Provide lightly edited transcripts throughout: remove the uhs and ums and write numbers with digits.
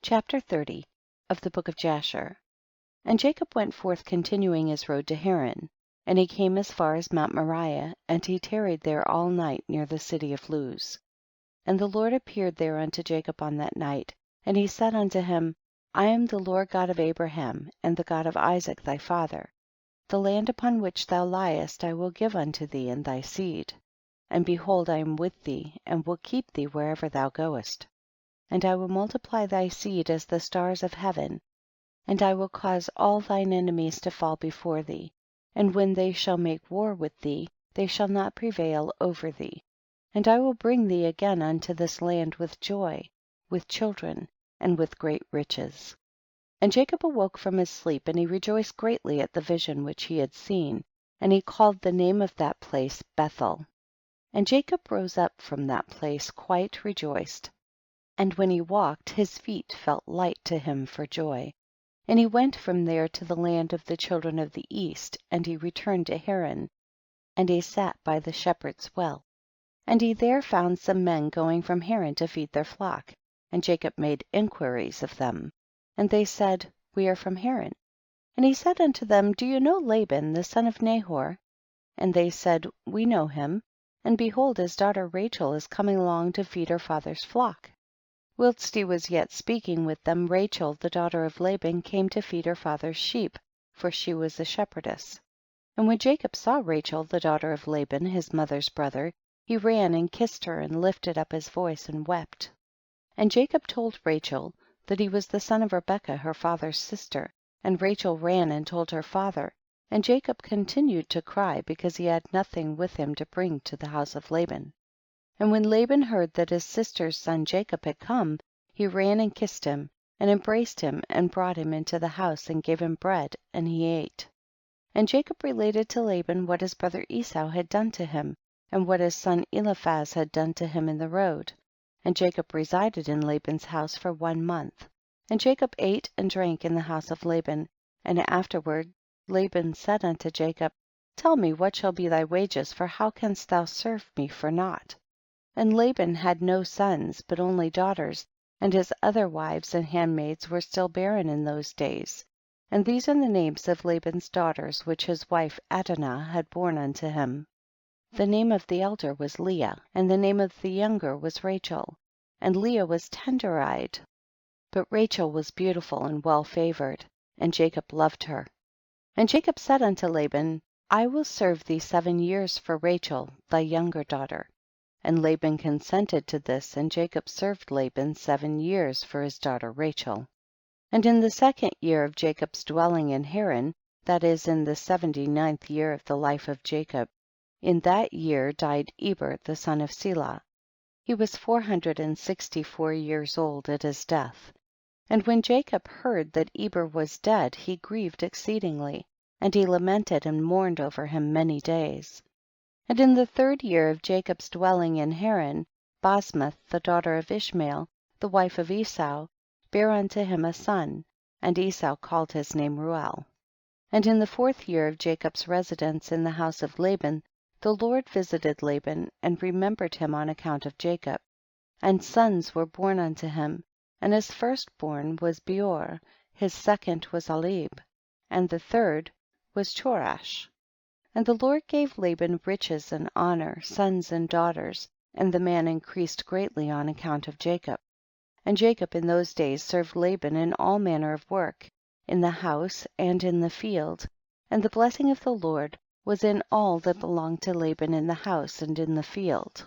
Chapter 30 of the Book of Jasher. And Jacob went forth continuing his road to Haran, and he came as far as Mount Moriah, and he tarried there all night near the city of Luz. And the Lord appeared there unto Jacob on that night, and he said unto him, I am the Lord God of Abraham, and the God of Isaac thy father. The land upon which thou liest I will give unto thee and thy seed. And behold, I am with thee, and will keep thee wherever thou goest. And I will multiply thy seed as the stars of heaven, and I will cause all thine enemies to fall before thee, and when they shall make war with thee, they shall not prevail over thee. And I will bring thee again unto this land with joy, with children, and with great riches. And Jacob awoke from his sleep, and he rejoiced greatly at the vision which he had seen, and he called the name of that place Bethel. And Jacob rose up from that place quite rejoiced, and when he walked his feet felt light to him for joy. And he went from there to the land of the children of the east, and he returned to Haran, and he sat by the shepherd's well. And he there found some men going from Haran to feed their flock, and Jacob made inquiries of them. And they said, We are from Haran. And he said unto them, Do you know Laban the son of Nahor? And they said, We know him, and behold his daughter Rachel is coming along to feed her father's flock. Whilst he was yet speaking with them, Rachel the daughter of Laban came to feed her father's sheep, for she was a shepherdess. And when Jacob saw Rachel the daughter of Laban, his mother's brother, he ran and kissed her, and lifted up his voice and wept. And Jacob told Rachel that he was the son of Rebekah her father's sister, and Rachel ran and told her father, and Jacob continued to cry because he had nothing with him to bring to the house of Laban. And when Laban heard that his sister's son Jacob had come, he ran and kissed him, and embraced him, and brought him into the house, and gave him bread, and he ate. And Jacob related to Laban what his brother Esau had done to him, and what his son Eliphaz had done to him in the road. And Jacob resided in Laban's house for 1 month. And Jacob ate and drank in the house of Laban, and afterward Laban said unto Jacob, Tell me what shall be thy wages, for how canst thou serve me for naught? And Laban had no sons, but only daughters, and his other wives and handmaids were still barren in those days. And these are the names of Laban's daughters, which his wife Adinah had borne unto him. The name of the elder was Leah, and the name of the younger was Rachel. And Leah was tender-eyed, but Rachel was beautiful and well favored, and Jacob loved her. And Jacob said unto Laban, I will serve thee 7 years for Rachel, thy younger daughter. And Laban consented to this, and Jacob served Laban 7 years for his daughter Rachel. And in the 2nd year of Jacob's dwelling in Haran, that is in the 79th year of the life of Jacob, in that year died Eber the son of Selah. He was 464 years old at his death. And when Jacob heard that Eber was dead, he grieved exceedingly, and he lamented and mourned over him many days. And in the 3rd year of Jacob's dwelling in Haran, Basmath the daughter of Ishmael, the wife of Esau, bare unto him a son, and Esau called his name Ruel. And in the 4th year of Jacob's residence in the house of Laban, the Lord visited Laban, and remembered him on account of Jacob. And sons were born unto him, and his firstborn was Beor, his second was Alib, and the third was Chorash. And the Lord gave Laban riches and honor, sons and daughters, and the man increased greatly on account of Jacob. And Jacob in those days served Laban in all manner of work, in the house and in the field, and the blessing of the Lord was in all that belonged to Laban in the house and in the field.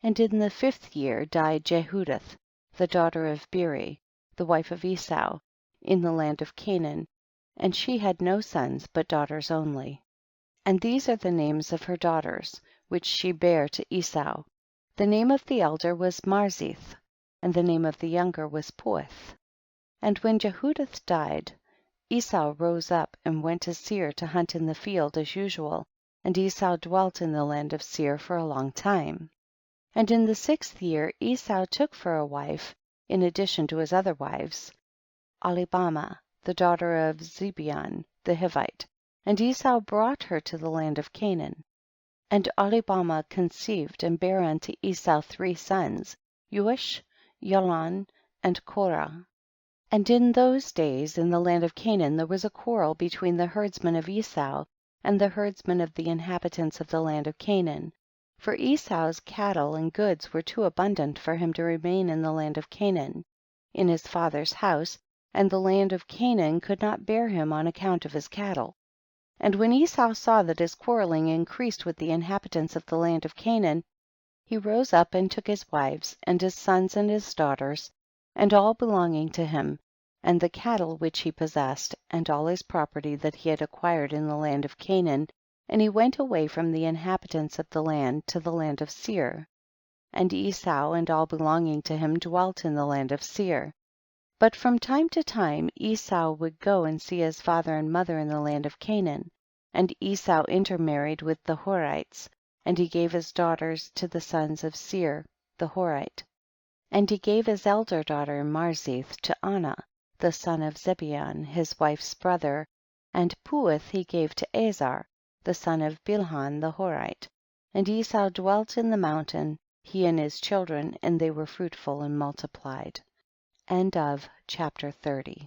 And in the 5th year died Jehudath, the daughter of Beeri, the wife of Esau, in the land of Canaan, and she had no sons but daughters only. And these are the names of her daughters, which she bare to Esau. The name of the elder was Marzith, and the name of the younger was Puith. And when Jehudath died, Esau rose up and went to Seir to hunt in the field as usual, and Esau dwelt in the land of Seir for a long time. And in the 6th year Esau took for a wife, in addition to his other wives, Ahlibamah, the daughter of Zibeon the Hivite, and Esau brought her to the land of Canaan. And Ahlibamah conceived and bare unto Esau 3 sons, Eush, Yalon, and Korah. And in those days in the land of Canaan there was a quarrel between the herdsmen of Esau and the herdsmen of the inhabitants of the land of Canaan. For Esau's cattle and goods were too abundant for him to remain in the land of Canaan, in his father's house, and the land of Canaan could not bear him on account of his cattle. And when Esau saw that his quarreling increased with the inhabitants of the land of Canaan, he rose up and took his wives, and his sons and his daughters, and all belonging to him, and the cattle which he possessed, and all his property that he had acquired in the land of Canaan, and he went away from the inhabitants of the land to the land of Seir. And Esau and all belonging to him dwelt in the land of Seir. But from time to time Esau would go and see his father and mother in the land of Canaan, and Esau intermarried with the Horites, and he gave his daughters to the sons of Seir the Horite. And he gave his elder daughter Marzith to Anah, the son of Zibeon, his wife's brother, and Puith he gave to Azar, the son of Bilhan the Horite. And Esau dwelt in the mountain, he and his children, and they were fruitful and multiplied. End of chapter 30.